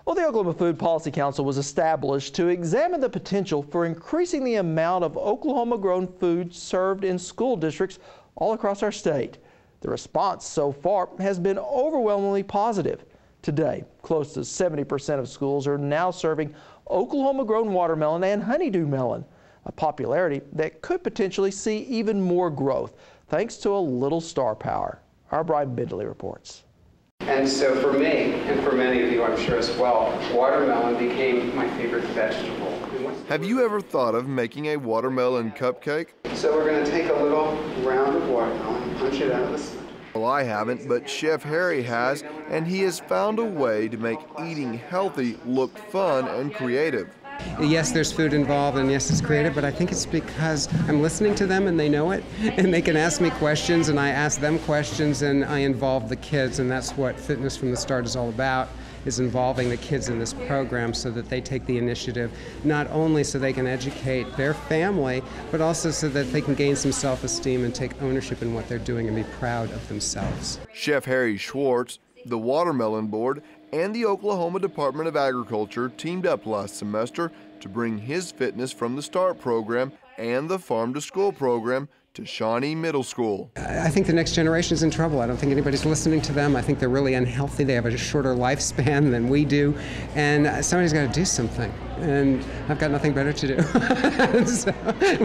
Well, the Oklahoma Food Policy Council was established to examine the potential for increasing the amount of Oklahoma-grown food served in school districts all across our state. The response so far has been overwhelmingly positive. Today, close to 70% of schools are now serving Oklahoma-grown watermelon and honeydew melon, a popularity that could potentially see even more growth thanks to a little star power. Our Brian Bindley reports. And so for me, and for many of you I'm sure as well, watermelon became my favorite vegetable. Have you ever thought of making a watermelon cupcake? So we're going to take a little round of watermelon and punch it out of the center. Well, I haven't, but Chef Harry has, and he has found a way to make eating healthy look fun and creative. Yes, there's food involved, and yes, it's creative, but I think it's because I'm listening to them and they know it, and they can ask me questions, and I ask them questions, and I involve the kids, and that's what Fitness from the Start is all about, is involving the kids in this program so that they take the initiative, not only so they can educate their family, but also so that they can gain some self-esteem and take ownership in what they're doing and be proud of themselves. Chef Harry Schwartz, the Watermelon Board, and the Oklahoma Department of Agriculture teamed up last semester to bring his Fitness from the Start program and the Farm to School program to Shawnee Middle School. I think the next generation is in trouble. I don't think anybody's listening to them. I think they're really unhealthy. They have a shorter lifespan than we do, and somebody's got to do something. And I've got nothing better to do. So,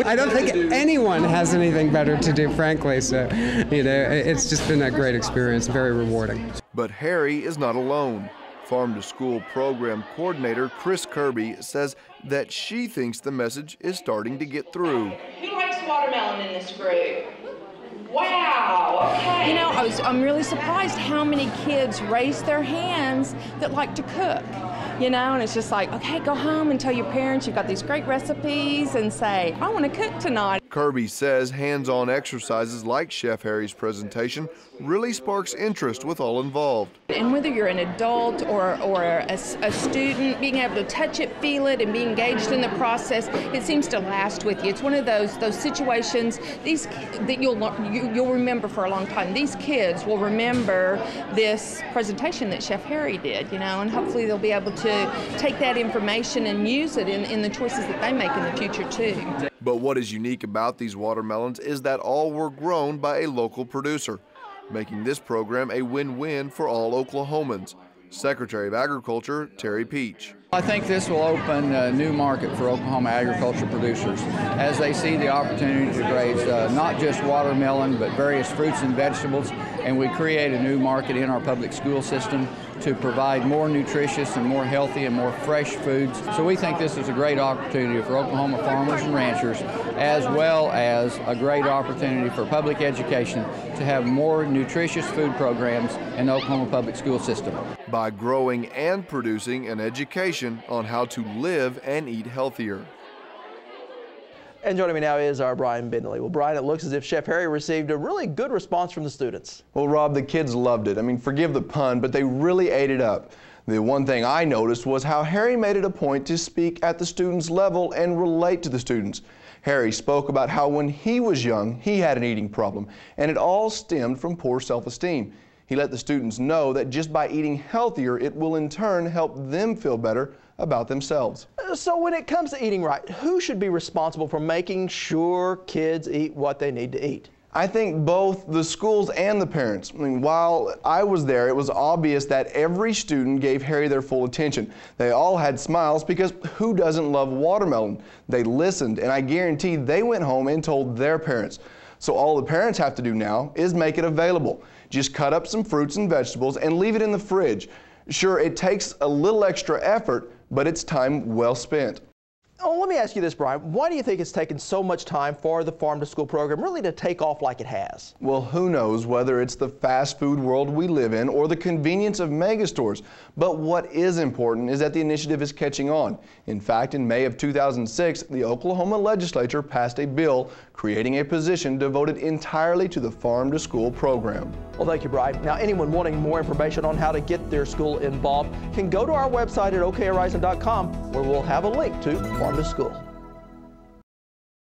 I don't think anyone has anything better to do, frankly. So, you know, it's just been a great experience, very rewarding. But Harry is not alone. Farm to School program coordinator Chris Kirby says that she thinks the message is starting to get through. Who likes watermelon in this group? Wow, okay. You know, I'm really surprised how many kids raise their hands that like to cook. You know, and it's just like, okay, go home and tell your parents you've got these great recipes and say, I want to cook tonight. Kirby says hands-on exercises like Chef Harry's presentation really sparks interest with all involved. And whether you're an adult or a student, being able to touch it, feel it, and be engaged in the process, it seems to last with you. It's one of those situations that you'll remember for a long time. These kids will remember this presentation that Chef Harry did, you know, and hopefully they'll be able to take that information and use it in the choices that they make in the future too. But what is unique about these watermelons is that all were grown by a local producer, making this program a win-win for all Oklahomans. Secretary of Agriculture Terry Peach. I think this will open a new market for Oklahoma agriculture producers as they see the opportunity to graze not just watermelon but various fruits and vegetables, and we create a new market in our public school system to provide more nutritious and more healthy and more fresh foods. So we think this is a great opportunity for Oklahoma farmers and ranchers, as well as a great opportunity for public education to have more nutritious food programs in the Oklahoma public school system. By growing and producing an education on how to live and eat healthier. And joining me now is our Brian Bindley. Well, Brian, it looks as if Chef Harry received a really good response from the students. Well, Rob, the kids loved it. I mean, forgive the pun, but they really ate it up. The one thing I noticed was how Harry made it a point to speak at the students' level and relate to the students. Harry spoke about how when he was young, he had an eating problem, and it all stemmed from poor self-esteem. He let the students know that just by eating healthier, it will in turn help them feel better about themselves. So when it comes to eating right, who should be responsible for making sure kids eat what they need to eat? I think both the schools and the parents. I mean, while I was there, it was obvious that every student gave Harry their full attention. They all had smiles because who doesn't love watermelon? They listened, and I guarantee they went home and told their parents. So all the parents have to do now is make it available. Just cut up some fruits and vegetables and leave it in the fridge. Sure, it takes a little extra effort, but it's time well spent. Oh, let me ask you this, Brian. Why do you think it's taken so much time for the Farm to School program really to take off like it has? Well, who knows whether it's the fast food world we live in or the convenience of mega stores. But what is important is that the initiative is catching on. In fact, in May of 2006, the Oklahoma legislature passed a bill creating a position devoted entirely to the Farm to School program. Well, thank you, Brian. Now, anyone wanting more information on how to get their school involved can go to our website at okhorizon.com, where we'll have a link to Farm to School.